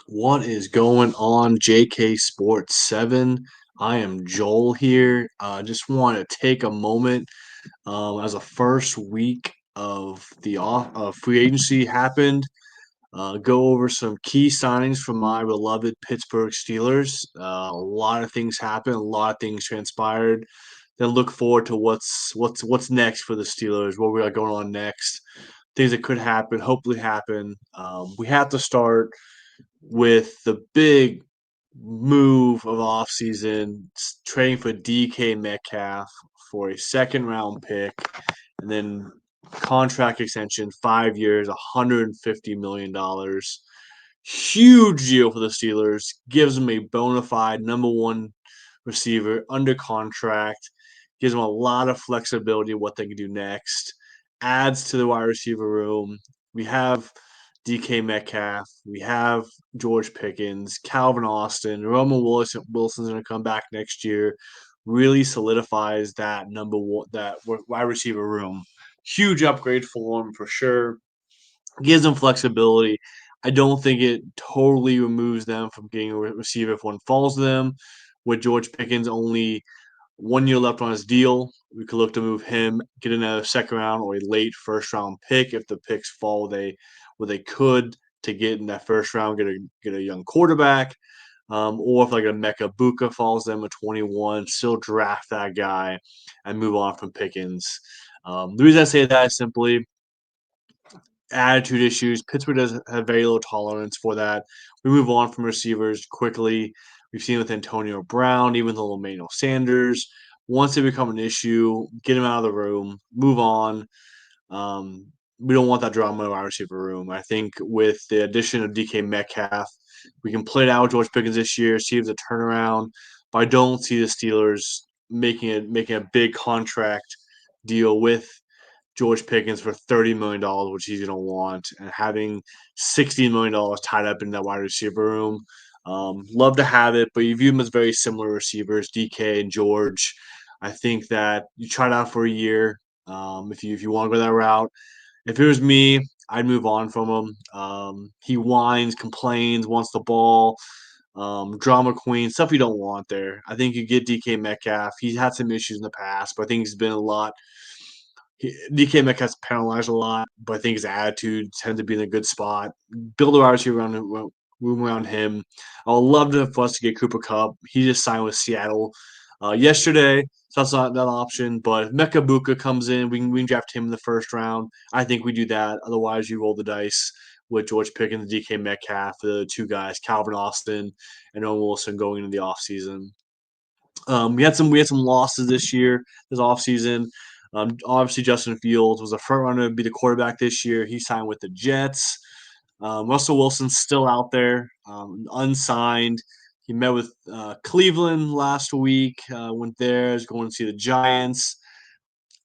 What is going on, JK Sports 7? I am Joel here. Just want to take a moment as a first week of the free agency happened. Go over some key signings from my beloved Pittsburgh Steelers. A lot of things happened, a lot of things transpired. Then look forward to what's next for the Steelers, what we got going on next, things that could happen, hopefully happen. We have to start with the big move of offseason, trading for DK Metcalf for a second round pick and then contract extension, 5 years, $150 million. Huge deal for the Steelers. Gives them a bona fide number one receiver under contract. Gives them a lot of flexibility of what they can do next. Adds to the wide receiver room. We have DK Metcalf. We have George Pickens, Calvin Austin, Wilson's going to come back next year. Really solidifies that number one, that wide receiver room. Huge upgrade for him for sure. Gives them flexibility. I don't think it totally removes them from getting a receiver if one falls to them. With George Pickens only 1 year left on his deal, we could look to move him, get another second round or a late first round pick if the picks fall where they could to get in that first round, get a young quarterback. Or if like a Mecca Buka falls them at 21, still draft that guy and move on from Pickens. The reason I say that is simply attitude issues. Pittsburgh does have very low tolerance for that. We move on from receivers quickly. We've seen with Antonio Brown, even though Emmanuel Sanders. Once they become an issue, get them out of the room, move on. We don't want that drama in our receiver room. I think with the addition of DK Metcalf, we can play it out with George Pickens this year, see if it's a turnaround. But I don't see the Steelers making a big contract deal with George Pickens for $30 million, which he's going to want, and having $60 million tied up in that wide receiver room. Love to have it, but you view them as very similar receivers, DK and George. I think that you try it out for a year. If you want to go that route, if it was me, I'd move on from him. He whines, complains, wants the ball, drama queen, stuff you don't want there. I think you get DK Metcalf. He's had some issues in the past, but I think he's been a lot DK Metcalf's penalized a lot, but I think his attitude tends to be in a good spot. Build a wide receiver room around him. I would love for us to get Cooper Kupp. He just signed with Seattle yesterday, so that's not that option. But if Mecca Buka comes in, we can draft him in the first round. I think we do that. Otherwise, you roll the dice with George Pickens, DK Metcalf, the two guys, Calvin Austin and Owen Wilson going into the offseason. We had some losses this offseason. Obviously, Justin Fields was a front runner to be the quarterback this year. He signed with the Jets. Russell Wilson's still out there, unsigned. He met with Cleveland last week. Went there. Is going to see the Giants.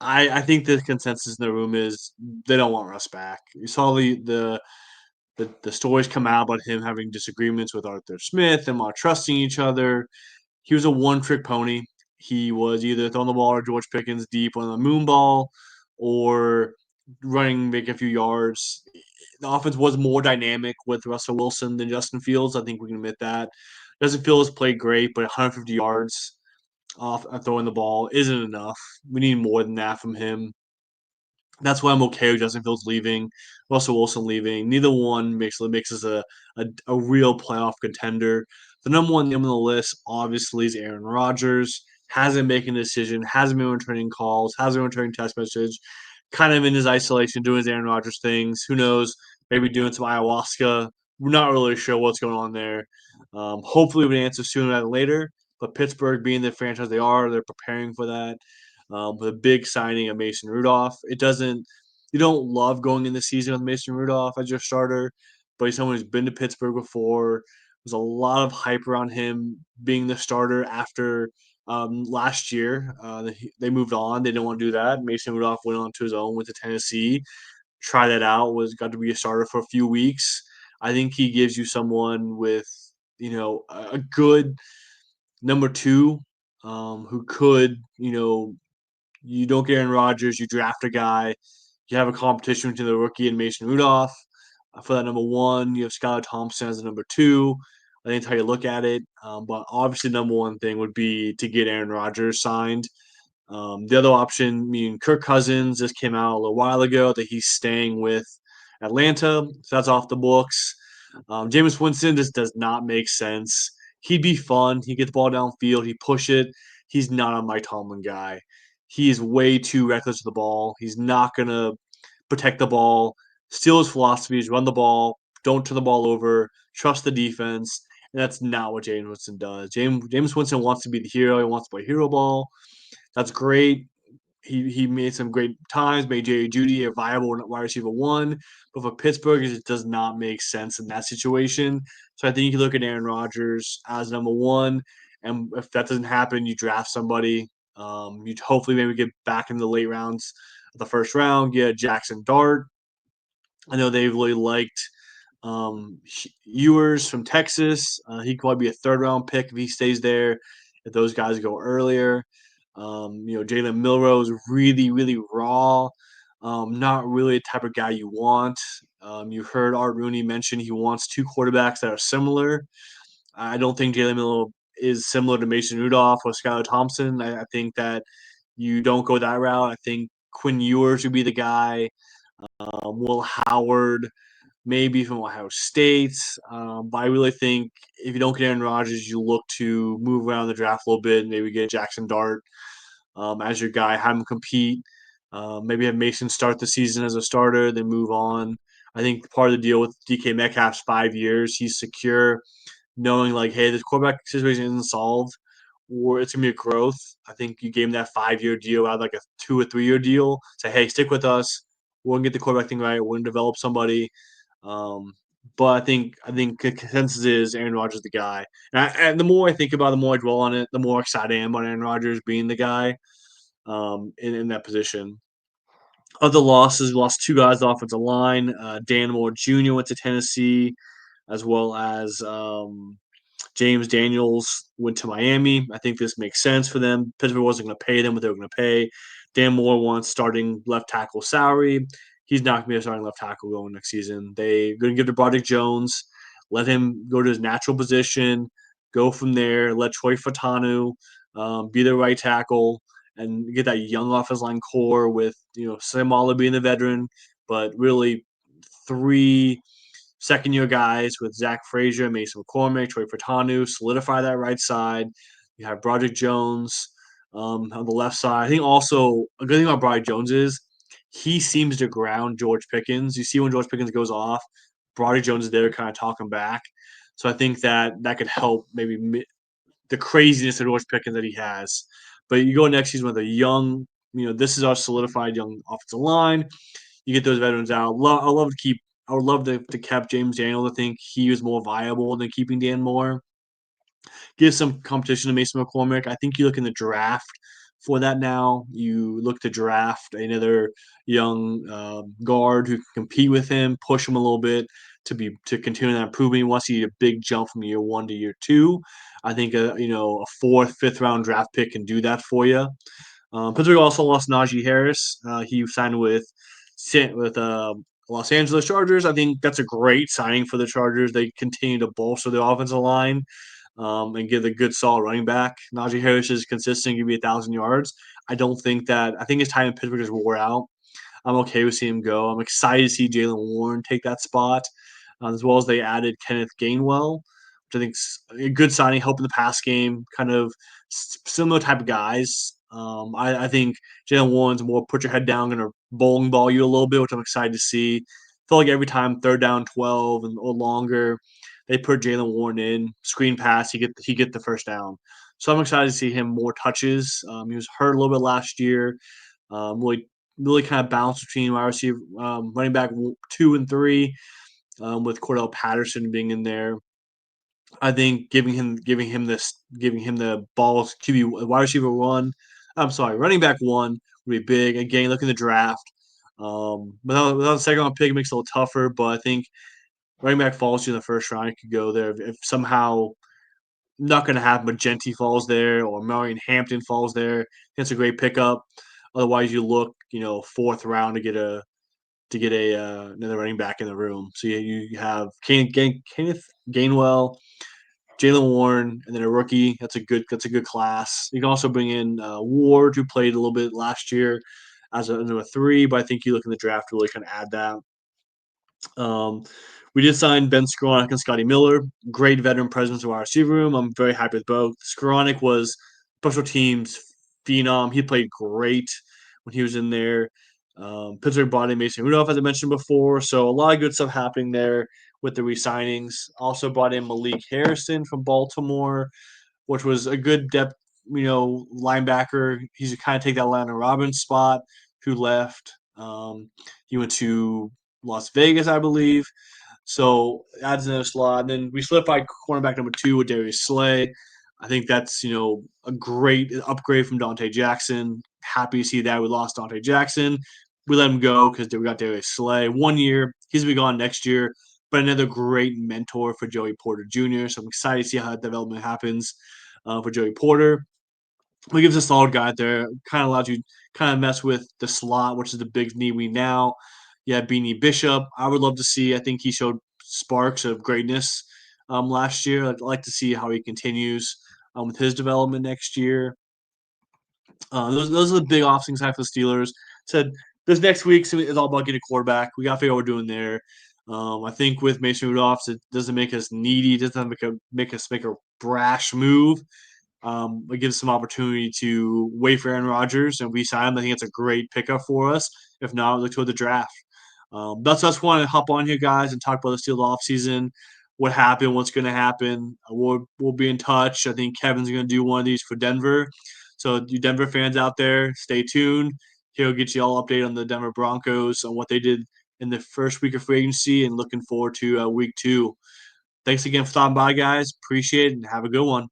I think the consensus in the room is they don't want Russ back. You saw the stories come out about him having disagreements with Arthur Smith and not trusting each other. He was a one-trick pony. He was either throwing the ball to George Pickens deep on the moon ball or running, make a few yards. The offense was more dynamic with Russell Wilson than Justin Fields. I think we can admit that. Justin Fields played great, but 150 yards off throwing the ball isn't enough. We need more than that from him. That's why I'm okay with Justin Fields leaving, Russell Wilson leaving. Neither one makes us a real playoff contender. The number one name on the list, obviously, is Aaron Rodgers. Hasn't making a decision, hasn't been returning calls, hasn't been returning text message. Kind of in his isolation, doing his Aaron Rodgers things. Who knows? Maybe doing some ayahuasca. We're not really sure what's going on there. Hopefully, we answer sooner than later. But Pittsburgh, being the franchise they are, they're preparing for that with a big signing of Mason Rudolph. You don't love going in the season with Mason Rudolph as your starter, but he's someone who's been to Pittsburgh before. There's a lot of hype around him being the starter after last year. They moved on. They didn't want to do that. Mason Rudolph went on to his own, went to Tennessee, tried that out, got to be a starter for a few weeks. I think he gives you someone with, a good number two who could, you don't get Aaron Rodgers, you draft a guy, you have a competition between the rookie and Mason Rudolph. For that number one, you have Skylar Thompson as the number two. I think that's how you look at it. But obviously, number one thing would be to get Aaron Rodgers signed. The other option, I mean, Kirk Cousins just came out a little while ago that he's staying with Atlanta. So that's off the books. Jameis Winston just does not make sense. He'd be fun. He get the ball downfield. He push it. He's not a Mike Tomlin guy. He is way too reckless with the ball. He's not gonna protect the ball. Steal his philosophy is run the ball, don't turn the ball over, trust the defense, and that's not what James Winston does. James Winston wants to be the hero. He wants to play hero ball. That's great. He made some great times, made Jerry Judy a viable wide receiver one. But for Pittsburgh, it does not make sense in that situation. So I think you can look at Aaron Rodgers as number one. And if that doesn't happen, you draft somebody. You hopefully maybe get back in the late rounds of the first round, get Jackson Dart. I know they really liked Ewers from Texas. He could probably be a third round pick if he stays there. If those guys go earlier, Jalen Milrow is really, really raw. Not really the type of guy you want. You heard Art Rooney mention he wants two quarterbacks that are similar. I don't think Jalen Milrow is similar to Mason Rudolph or Skylar Thompson. I think that you don't go that route. I think Quinn Ewers would be the guy. Will Howard, maybe from Ohio State. But I really think if you don't get Aaron Rodgers, you look to move around the draft a little bit. Maybe get Jackson Dart as your guy, have him compete. Maybe have Mason start the season as a starter, then move on. I think part of the deal with DK Metcalf's 5 years, he's secure, knowing like, hey, this quarterback situation isn't solved, or it's gonna be a growth. I think you gave him that 5 year deal out of like a 2 or 3 year deal. Say, hey, stick with us. We're gonna get the quarterback thing right. We're gonna develop somebody. Um, but I think the consensus is Aaron Rodgers the guy. And the more I think about it, the more I dwell on it, the more excited I am about Aaron Rodgers being the guy in that position. Other losses, we lost two guys off offensive line. Dan Moore Jr. went to Tennessee, as well as James Daniels went to Miami. I think this makes sense for them. Pittsburgh wasn't going to pay them what they were going to pay. Dan Moore wants starting left tackle salary. He's not going to be a starting left tackle going next season. They're going to give to Broderick Jones, let him go to his natural position, go from there, let Troy Fatanu be the right tackle, and get that young offensive line core with Sam Waller being the veteran, but really three second-year guys with Zach Frazier, Mason McCormick, Troy Furtanu, solidify that right side. You have Broderick Jones on the left side. I think also a good thing about Broderick Jones is he seems to ground George Pickens. You see when George Pickens goes off, Broderick Jones is there to kind of talk him back. So I think that could help maybe the craziness of George Pickens that he has. But you go next season with a young, this is our solidified young offensive line. You get those veterans out. I love to keep. I would love to keep James Daniels. I think he was more viable than keeping Dan Moore. Give some competition to Mason McCormick. I think you look in the draft for that now. You look to draft another young guard who can compete with him, push him a little bit to continue that improvement. He wants to see a big jump from year one to year two. I think a fourth, fifth round draft pick can do that for you. Pittsburgh also lost Najee Harris. He signed with Los Angeles Chargers. I think that's a great signing for the Chargers. They continue to bolster their offensive line and give a good solid running back. Najee Harris is consistent, give you 1,000 yards. I don't think that. I think his time in Pittsburgh is wore out. I'm okay with seeing him go. I'm excited to see Jalen Warren take that spot, as well as they added Kenneth Gainwell, which I think is a good signing, helping the pass game, kind of similar type of guys. I think Jalen Warren's more put your head down, going to bowling ball you a little bit, which I'm excited to see. I feel like every time third down 12 or longer, they put Jalen Warren in screen pass, he get the first down. So I'm excited to see him more touches. He was hurt a little bit last year. Really kind of balance between wide receiver, running back 2 and 3, with Cordell Patterson being in there. I think giving him the balls QB wide receiver one. I'm sorry, running back one would be big. Again, look in the draft. Without a second round pick, it makes it a little tougher. But I think running back falls to you in the first round. It could go there if somehow not going to happen. But Genty falls there or Marion Hampton falls there. That's a great pickup. Otherwise, you look, fourth round to get a to get another running back in the room. So you have Kenneth Gainwell, Jalen Warren, and then a rookie. That's a good class. You can also bring in Ward, who played a little bit last year as a number three, but I think you look in the draft to really kind of add that. Um, we did sign Ben Skowronek and Scotty Miller. Great veteran presence in our receiver room. I'm very happy with both. Skowronek was special teams phenom. He played great when he was in there. Pittsburgh brought in Mason Rudolph, as I mentioned before. So a lot of good stuff happening there with the re-signings. Also brought in Malik Harrison from Baltimore, which was a good depth, linebacker. He's kind of take that Atlanta Robbins spot, who left. He went to Las Vegas, I believe. So adds another slot. And then we solidified cornerback number two with Darius Slay. I think that's a great upgrade from Dante Jackson. Happy to see that we lost Dante Jackson. We let him go because we got Darius Slay. 1 year, he's gonna be gone next year. But another great mentor for Joey Porter Jr. So I'm excited to see how that development happens for Joey Porter. He gives a solid guy there. Kind of allows you kind of mess with the slot, which is the big need we now. Yeah, Beanie Bishop. I would love to see. I think he showed sparks of greatness last year. I'd like to see how he continues with his development next year. Those are the big off things I have for the Steelers. Said this next week is all about getting a quarterback. We got to figure out what we're doing there. I think with Mason Rudolph, it doesn't make us needy. It doesn't make us make a brash move. It gives some opportunity to wait for Aaron Rodgers and we sign him. I think it's a great pickup for us. If not, look toward the draft. That's just want to hop on here, guys, and talk about the Steel offseason, what happened, what's going to happen. We'll be in touch. I think Kevin's going to do one of these for Denver. So, you Denver fans out there, stay tuned. He'll get you all updated on the Denver Broncos on what they did in the first week of free agency and looking forward to week two. Thanks again for stopping by, guys. Appreciate it and have a good one.